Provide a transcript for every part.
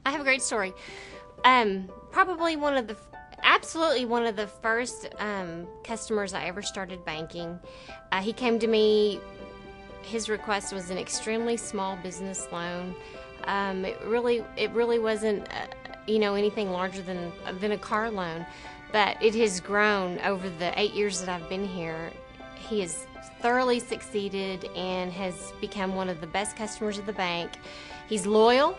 I have a great story. Probably absolutely one of the first customers I ever started banking. He came to me. His request was an extremely small business loan. It really wasn't, anything larger than a car loan, but it has grown over the 8 years that I've been here. He has thoroughly succeeded and has become one of the best customers of the bank. He's loyal.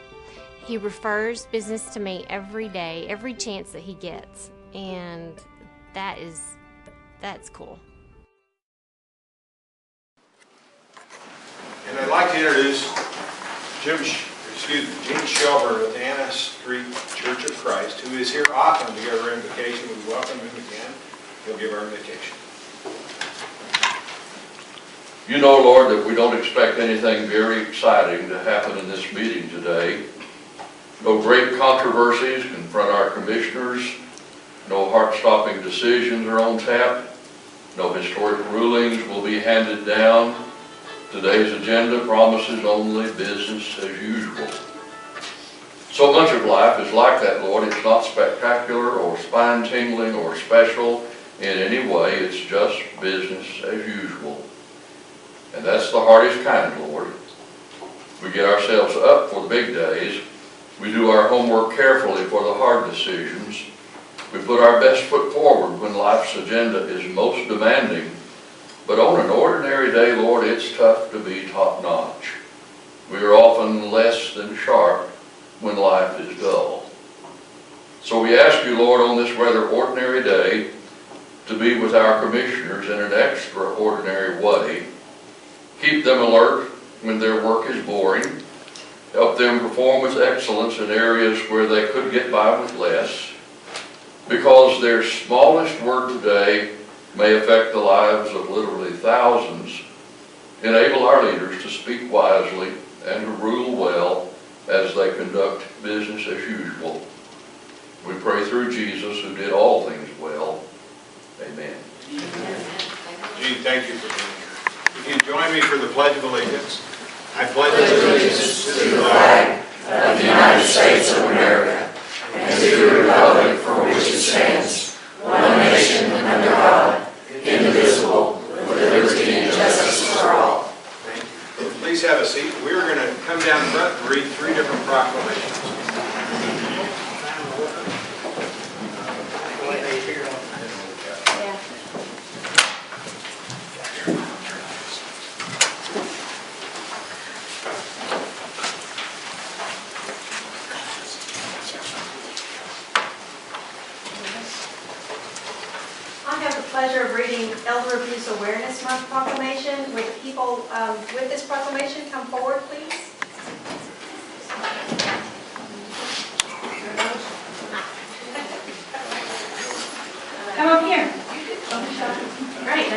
He refers business to me every day, every chance that he gets, and that's cool. And I'd like to introduce Gene Shelburne with Anna Street Church of Christ, who is here often to give our invocation. We welcome him again. He'll give our invocation. You know, Lord, that we don't expect anything very exciting to happen in this meeting today. No great controversies confront our commissioners. No heart-stopping decisions are on tap. No historic rulings will be handed down. Today's agenda promises only business as usual. So much of life is like that, Lord. It's not spectacular or spine-tingling or special in any way. It's just business as usual. And that's the hardest kind, Lord. We get ourselves up for the big days. We do our homework carefully for the hard decisions. We put our best foot forward when life's agenda is most demanding. But on an ordinary day, Lord, it's tough to be top-notch. We are often less than sharp when life is dull. So we ask you, Lord, on this rather ordinary day, to be with our commissioners in an extraordinary way. Keep them alert when their work is boring. Help them perform with excellence in areas where they could get by with less. Because their smallest word today may affect the lives of literally thousands. Enable our leaders to speak wisely and to rule well as they conduct business as usual. We pray through Jesus, who did all things well. Amen. Gene, thank you for being here. If you join me for the Pledge of Allegiance. I pledge allegiance to the flag of the United States of America and to the republic for which it stands, one nation under God, indivisible, with liberty and justice for all. Thank you. Please have a seat. We're going to come down front and read 3 different proclamations. Pleasure of reading Elder Abuse Awareness Month proclamation. Would the people with this proclamation come forward, please? Come up here. Great.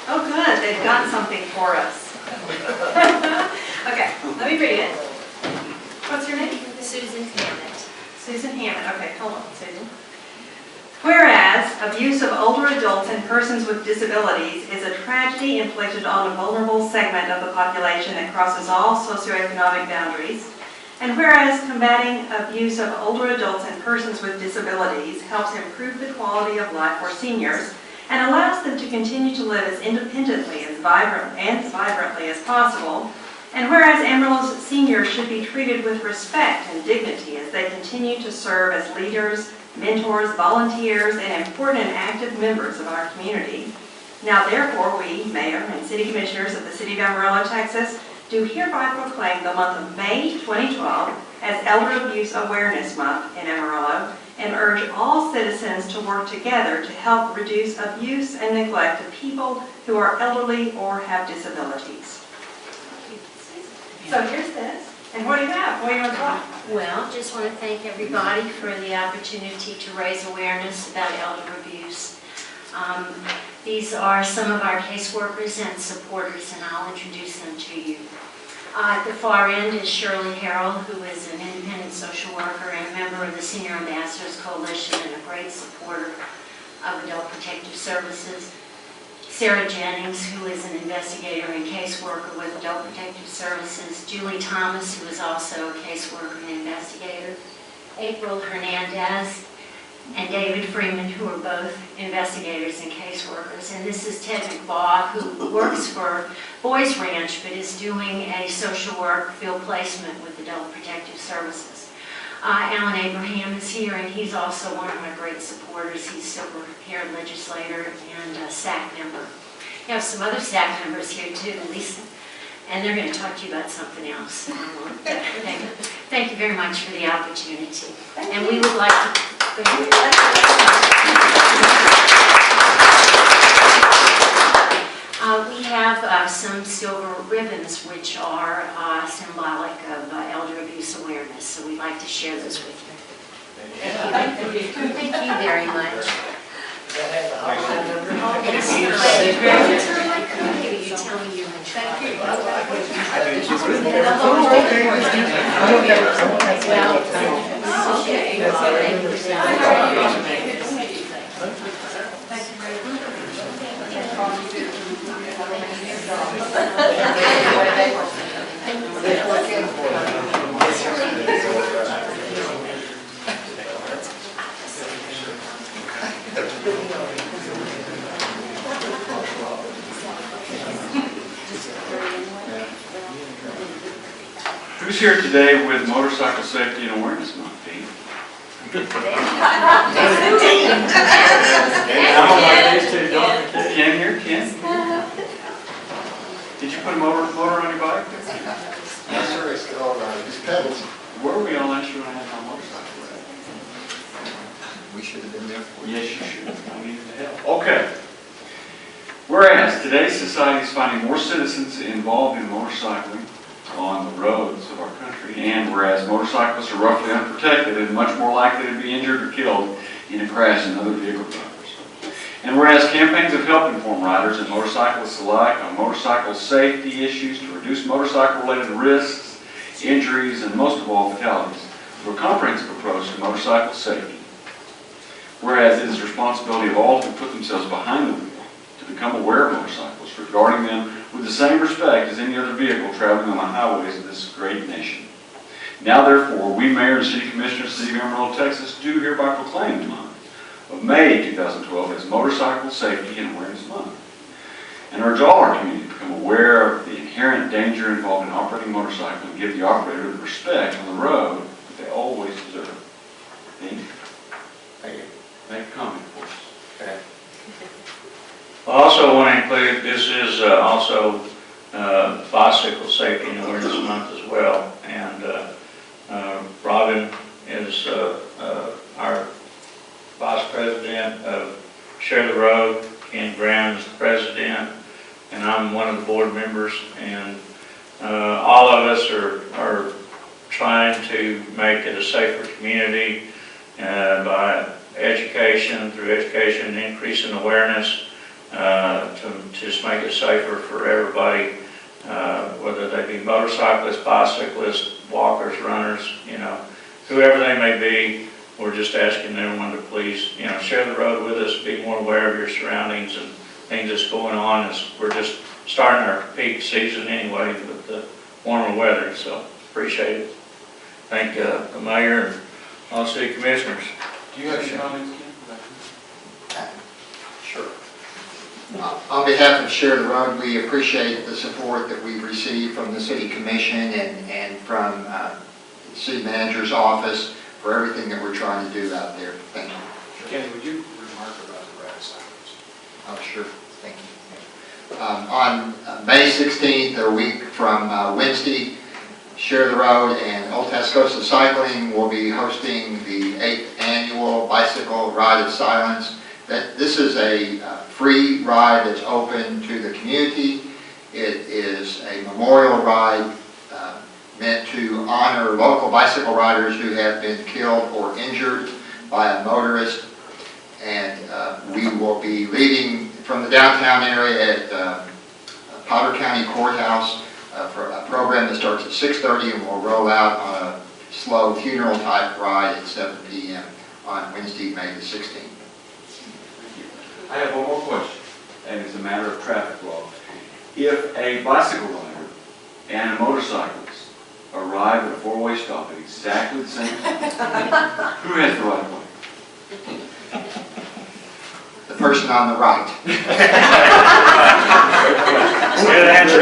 Oh, good. They've got something for us. Okay, let me read it. What's your name? Susan Hammett. Susan Hammett. Okay, hold on, Susan. Whereas abuse of older adults and persons with disabilities is a tragedy inflicted on a vulnerable segment of the population that crosses all socioeconomic boundaries, and whereas combating abuse of older adults and persons with disabilities helps improve the quality of life for seniors and allows them to continue to live as independently and vibrantly as possible, and whereas Amarillo's seniors should be treated with respect and dignity as they continue to serve as leaders, mentors, volunteers, and important and active members of our community. Now therefore, we, Mayor and City Commissioners of the City of Amarillo, Texas, do hereby proclaim the month of May 2012 as Elder Abuse Awareness Month in Amarillo and urge all citizens to work together to help reduce abuse and neglect of people who are elderly or have disabilities. So here's this. And what do you have? What do you want to talk? Well, just want to thank everybody for the opportunity to raise awareness about elder abuse. These are some of our caseworkers and supporters, and I'll introduce them to you. At the far end is Shirley Harrell, who is an independent social worker and a member of the Senior Ambassadors Coalition and a great supporter of Adult Protective Services. Sarah Jennings, who is an investigator and caseworker with Adult Protective Services. Julie Thomas, who is also a caseworker and investigator April Hernandez and David Freeman, who are both investigators and caseworkers. And this is Ted McBaugh, who works for Boys Ranch, but is doing a social work field placement with Adult Protective Services. Alan Abraham is here, and he's also one of my great supporters. He's silver-haired legislator and a SAC member. We have some other SAC members here too, Lisa, and they're going to talk to you about something else. Thank you very much for the opportunity. And we would like to... we have some silver ribbons which are symbolic of elder abuse awareness, so we'd like to share those with you. Thank you very much. Who's here today with Motorcycle Safety and Awareness Month, Dean? Ken here? Ken? Did you put a motor on your bike? Yes, sir. It's still on these pedals. Where were we all last year when I had my motorcycle? We should have been there for you. Yes, you should. I needed the help. Okay. Whereas today's society is finding more citizens involved in motorcycling on the roads of our country, and whereas motorcyclists are roughly unprotected and much more likely to be injured or killed in a crash than other vehicle drivers. And whereas campaigns have helped inform riders and motorcyclists alike on motorcycle safety issues to reduce motorcycle-related risks, injuries, and most of all fatalities through a comprehensive approach to motorcycle safety. Whereas it is the responsibility of all who put themselves behind the wheel to become aware of motorcyclists, regarding them with the same respect as any other vehicle traveling on the highways of this great nation. Now, therefore, we Mayor and City Commissioners of the City of Amarillo, Texas, do hereby proclaim the month of May 2012 as Motorcycle Safety and Awareness Month, and urge all our community to become aware of the inherent danger involved in operating a motorcycle and give the operator the respect on the road that they always deserve. Dean? Thank you. Make a comment for us. Okay. I also want to include, this is also Bicycle Safety and Awareness Month as well. And Robin is our Vice President of Share the Road. Ken Graham is the President, and I'm one of the board members. And all of us are trying to make it a safer community by education, through education and increase in awareness. To just make it safer for everybody, whether they be motorcyclists, bicyclists, walkers, runners, whoever they may be. We're just asking everyone to please, share the road with us, be more aware of your surroundings and things that's going on. We're just starting our peak season anyway with the warmer weather, so appreciate it. Thank the mayor and all city commissioners. Do you have any comments, Ken? Sure. On behalf of Share the Road, we appreciate the support that we've received from the City Commission and from the City Manager's office for everything that we're trying to do out there. Thank you. Kenny, would you remark about the ride cycles? Oh, sure. Thank you. On May 16th, a week from Wednesday, Share the Road and Old Tascosa Cycling will be hosting the 8th annual Bicycle Ride of Silence. This is a free ride that's open to the community. It is a memorial ride meant to honor local bicycle riders who have been killed or injured by a motorist. And we will be leaving from the downtown area at Potter County Courthouse for a program that starts at 6:30 and will roll out on a slow funeral type ride at 7 p.m. on Wednesday, May the 16th. I have one more question, and it's a matter of traffic law. If a bicycle rider and a motorcyclist arrive at a four-way stop at exactly the same time, Who has the right of way? The person on the right. Good answer.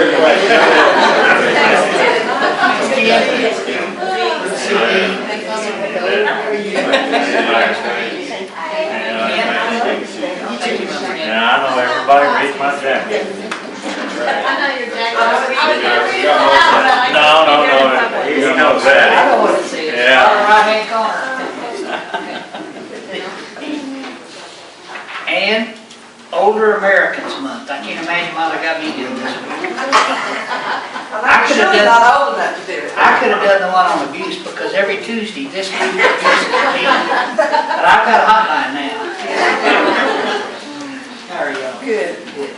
Yeah, I know everybody reads my jacket. No, he knows that. I don't want to see it. Yeah. On the right-hand corner. And Older Americans Month. I can't imagine why they got me doing this. I'm sure you're not old enough to do it. I could have done the one on abuse because every Tuesday this group abuses me. But I've got a hotline now. How are y'all? Good. Good.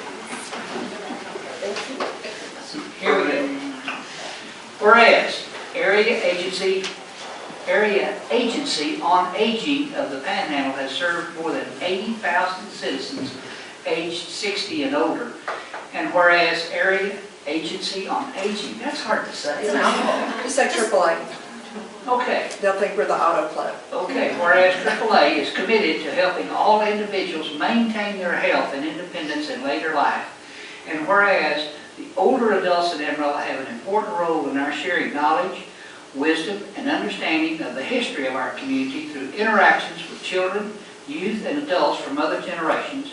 Here we go. Whereas Area Agency on Aging of the Panhandle has served more than 80,000 citizens aged 60 and older. And whereas Area Agency on Aging, that's hard to say. Just say AAA. Okay. They'll think we're the auto club. Okay, whereas AAA is committed to helping all individuals maintain their health and independence in later life. And whereas the older adults in Amarillo have an important role in our sharing knowledge, wisdom, and understanding of the history of our community through interactions with children, youth, and adults from other generations.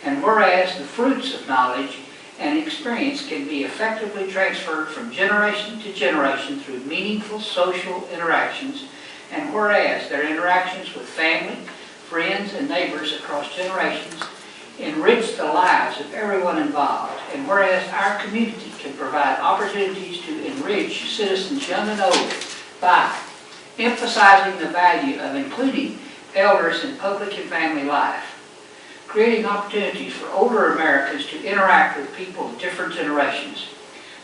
And whereas the fruits of knowledge and experience can be effectively transferred from generation to generation through meaningful social interactions. And whereas their interactions with family, friends, and neighbors across generations enrich the lives of everyone involved, and whereas our community can provide opportunities to enrich citizens young and old by emphasizing the value of including elders in public and family life, creating opportunities for older Americans to interact with people of different generations,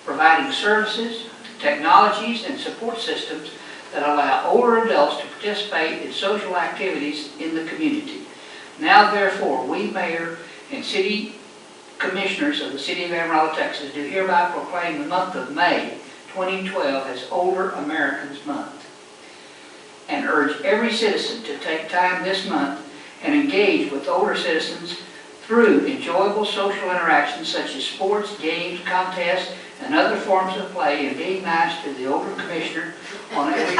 providing services, technologies, and support systems that allow older adults to participate in social activities in the community. Now, therefore, we, Mayor and City Commissioners of the City of Amarillo, Texas, do hereby proclaim the month of May 2012 as Older Americans Month, and urge every citizen to take time this month and engage with older citizens through enjoyable social interactions such as sports, games, contests, and other forms of play, and being nice to the older commissioner on every Tuesday.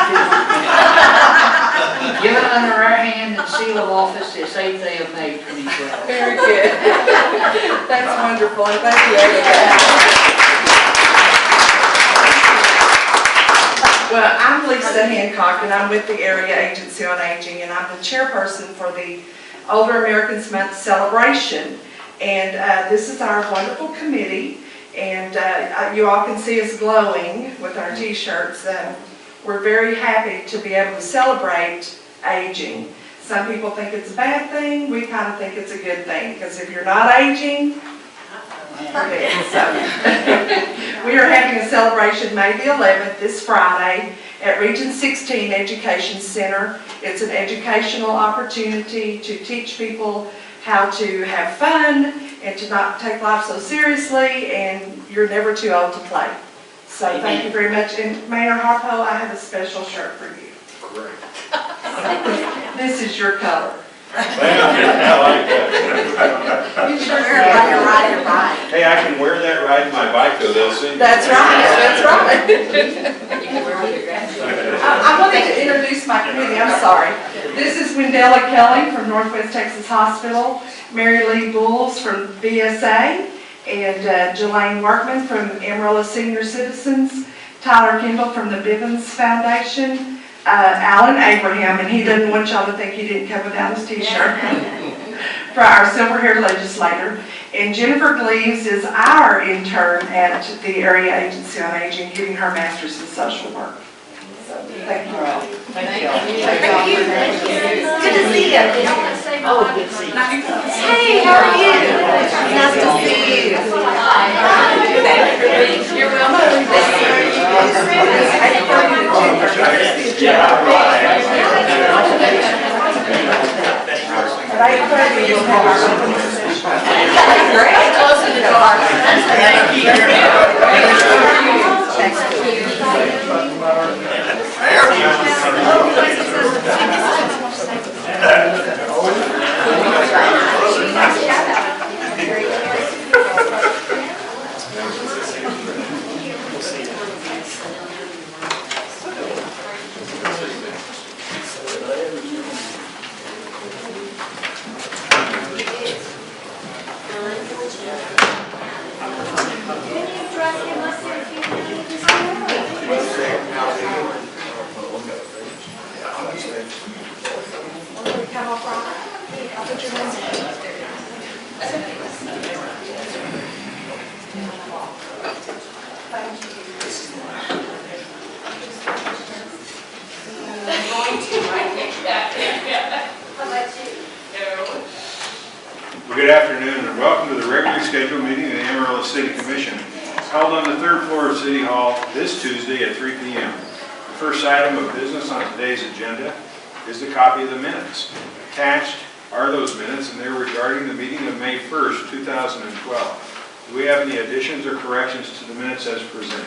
Given under our hand and seal of office this 8th day of May 2012. Very good. That's wonderful. And thank you, everybody. Well, I'm Lisa Hancock, and I'm with the Area Agency on Aging, and I'm the chairperson for the Older Americans Month celebration. And this is our wonderful committee, and you all can see us glowing with our t-shirts. We're very happy to be able to celebrate aging. Some people think it's a bad thing. We kind of think it's a good thing, because if you're not aging, forget it. So, we are having a celebration May the 11th, this Friday, at Region 16 Education Center. It's an educational opportunity to teach people how to have fun and to not take life so seriously, and you're never too old to play. So thank you very much. And Mayor Harpo, I have a special shirt for you. Great. This is your color. I like that. You sure wear it like you're riding a bike. Hey, I can wear that riding my bike though, they'll see me. That's right, that's right. You can wear with your glasses. I wanted to introduce my committee, I'm sorry. This is Wendella Kelly from Northwest Texas Hospital, Mary Lee Bulls from VSA, and Jelaine Workman from Amarillo Senior Citizens, Tyler Kendall from the Bivens Foundation, Alan Abraham, and he doesn't want y'all to think he didn't come without his t-shirt, for our silver-haired legislator. And Jennifer Gleaves is our intern at the Area Agency on Aging, getting her master's in social work. So, thank you all. Thank you. Good to see you. Oh, good to see you. Hey, how are you? Nice to see you. You're But I pray you'll have our open session. Great. Close to the car. Thank you. Thanks. I'm going to, I think. How about you? No. Well, good afternoon and welcome to the regularly scheduled meeting of the Amarillo City Commission, held on the third floor of City Hall this Tuesday at 3 p.m. The first item of business on today's agenda is the copy of the minutes. Attached are those minutes, and they're regarding the meeting of May 1st, 2012. Do we have any additions or corrections to the minutes as presented?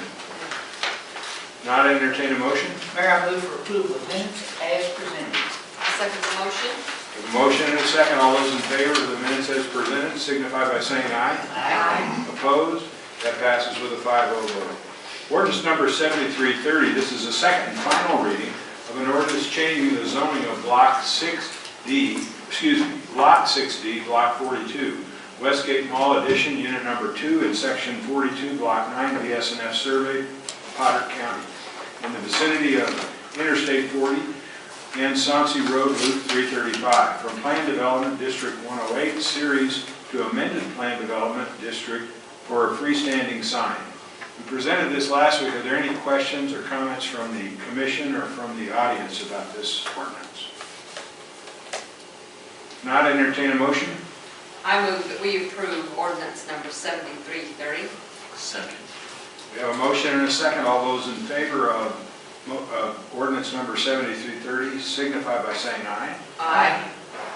Not entertain a motion? Mayor, I move for approval of minutes as presented. I second the motion. A motion and a second. All those in favor of the minutes as presented signify by saying aye. Aye. Opposed? That passes with a 5-0 vote. Ordinance number 7330. This is the second and final reading of an ordinance changing the zoning of Lot 6D, Block 42, Westgate Mall Addition, Unit Number 2, in Section 42, Block 9, BSNF Survey, Potter County, in the vicinity of Interstate 40 and Soncy Road, Loop 335, from Plan Development District 108 series to amended Plan Development District for a freestanding sign. We presented this last week. Are there any questions or comments from the commission or from the audience about this ordinance? Not entertain a motion? I move that we approve ordinance number 7330. Second. We have a motion and a second. All those in favor of ordinance number 7330 signify by saying aye. Aye.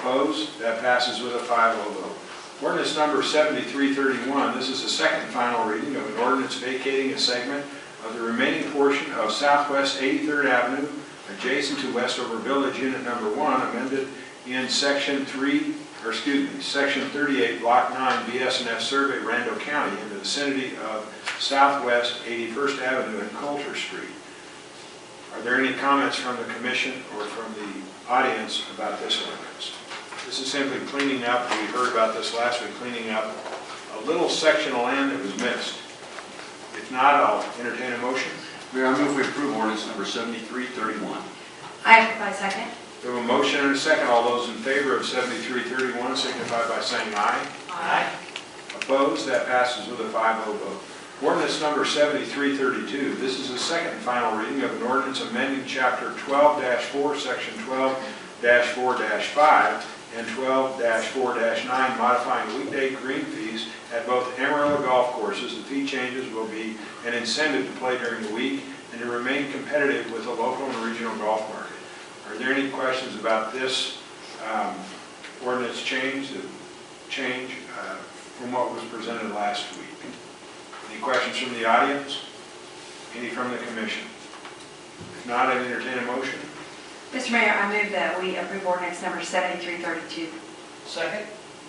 Opposed? That passes with a 5-0 vote. Ordinance number 7331. This is the second and final reading of an ordinance vacating a segment of the remaining portion of Southwest 83rd Avenue adjacent to Westover Village, Unit Number 1, amended in Section 38, Block 9, BSNF Survey, Randall County, in the vicinity of Southwest 81st Avenue and Coulter Street. Are there any comments from the commission or from the audience about this ordinance? This is simply cleaning up, we heard about this last week, cleaning up a little section of land that was missed. If not, I'll entertain a motion. Mayor, I move we approve ordinance number 7331. I second. We have a motion and a second. All those in favor of 7331 signify by saying aye. Aye. Opposed? That passes with a 5-0 vote. Ordinance number 7332. This is the second and final reading of an ordinance amending Chapter 12-4, Section 12-4-5 and 12-4-9, modifying weekday green fees at both Amarillo golf courses. The fee changes will be an incentive to play during the week and to remain competitive with the local and regional golf market. Are there any questions about this ordinance change from what was presented last week? Any questions from the audience? Any from the commission? If not, I entertain a motion. Mr. Mayor, I move that we approve ordinance number 7332. Second.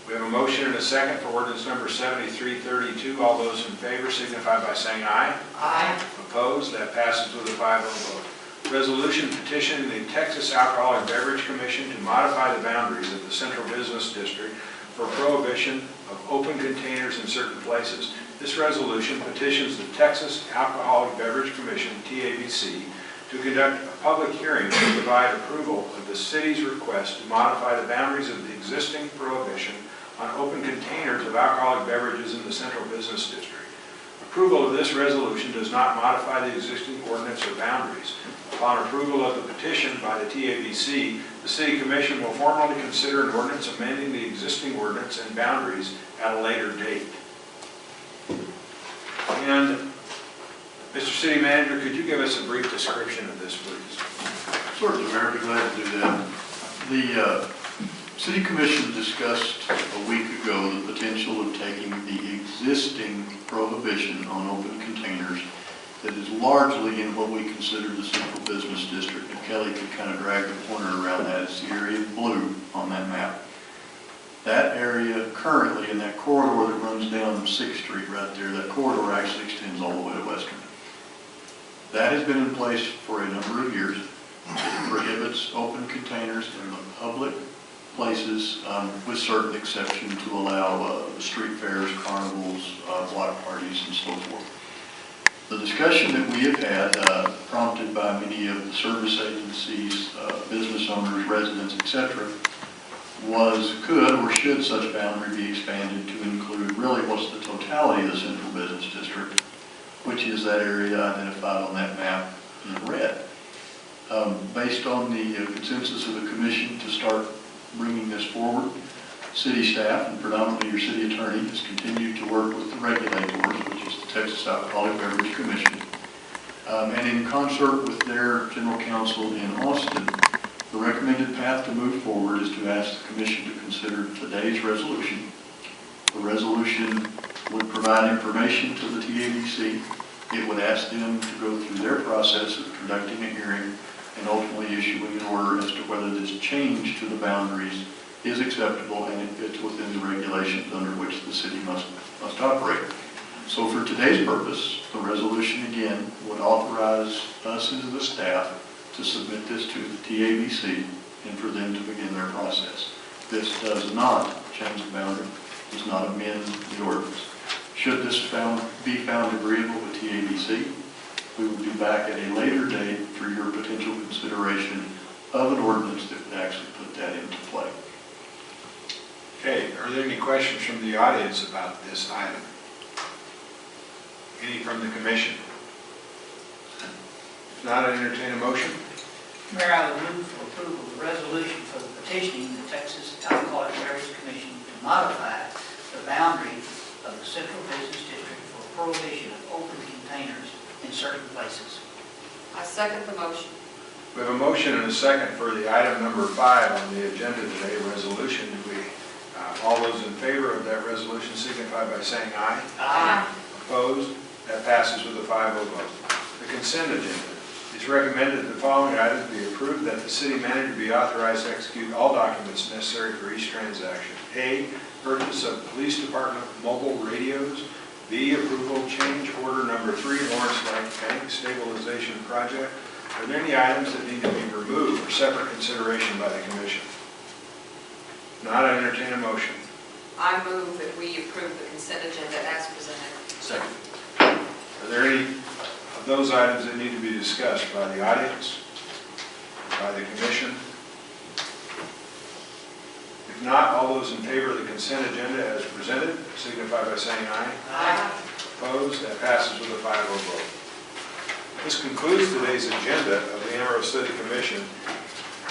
We have a motion and a second for ordinance number 7332. All those in favor signify by saying aye. Aye. Opposed? That passes with a 5-0 vote. Resolution petitioning the Texas Alcoholic Beverage Commission to modify the boundaries of the Central Business District for prohibition of open containers in certain places. This resolution petitions the Texas Alcoholic Beverage Commission, TABC, to conduct a public hearing to provide approval of the city's request to modify the boundaries of the existing prohibition on open containers of alcoholic beverages in the Central Business District. Approval of this resolution does not modify the existing ordinance or boundaries. Upon approval of the petition by the TABC, the City Commission will formally consider an ordinance amending the existing ordinance and boundaries at a later date. And Mr. City Manager, could you give us a brief description of this, please? Certainly, Mayor, I'd be glad to do that. The City Commission discussed a week ago the potential of taking the existing prohibition on open containers that is largely in what we consider the Central Business District. And Kelly could kind of drag the pointer around that. It's the area of blue on that map. That area currently in that corridor that runs down 6th Street right there, that corridor actually extends all the way to Western. That has been in place for a number of years. It prohibits open containers in the public places with certain exceptions to allow street fairs, carnivals, block parties, and so forth. The discussion that we have had, prompted by many of the service agencies, business owners, residents, etc., was could or should such boundary be expanded to include really what's the totality of the Central Business District, which is that area identified on that map in red. Based on the consensus of the commission to start bringing this forward, city staff and predominantly your city attorney has continued to work with the regulators, which is the Texas Alcoholic Beverage Commission. And in concert with their general counsel in Austin, the recommended path to move forward is to ask the commission to consider today's resolution. The resolution would provide information to the TABC. It would ask them to go through their process of conducting a hearing and ultimately issuing an order as to whether this change to the boundaries is acceptable and it fits within the regulations under which the city must operate. So for today's purpose, the resolution again would authorize us as the staff to submit this to the TABC and for them to begin their process. This does not change the boundary, does not amend the ordinance. Should this be found agreeable with TABC, we would be back at a later date for your potential consideration of an ordinance that would actually put that into play. Okay, are there any questions from the audience about this item? Any from the commission? If not, I entertain a motion. Mayor, I would move for approval of the resolution for the petitioning the Texas Alcoholic Beverage Commission to modify the boundary of the Central Business District for prohibition of open containers in certain places. I second the motion. We have a motion and a second for the item number 5 on the agenda today, resolution. All those in favor of that resolution signify by saying aye. Aye. Opposed? That passes with a 5-0 vote. The consent agenda. It's recommended that the following items be approved: that the city manager be authorized to execute all documents necessary for each transaction. A, purchase of police department mobile radios. B, approval change order number 3, Lawrence Lake Bank Stabilization Project. Are there any items that need to be removed for separate consideration by the commission? Not, I entertain a motion. I move that we approve the consent agenda as presented. Second. Are there any of those items that need to be discussed by the audience, by the commission? If not, all those in favor of the consent agenda as presented signify by saying aye. Aye. Opposed? That passes with a 5-0 vote. This concludes today's agenda of the Amarillo City Commission.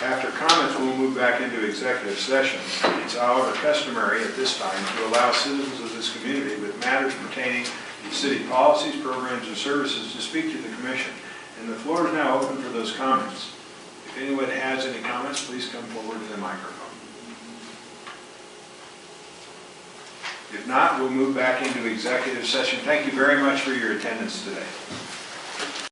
After comments, we'll move back into executive session. It's however customary at this time to allow citizens of this community with matters pertaining to city policies, programs, and services to speak to the commission. And the floor is now open for those comments. If anyone has any comments, please come forward to the microphone. If not, we'll move back into executive session. Thank you very much for your attendance today.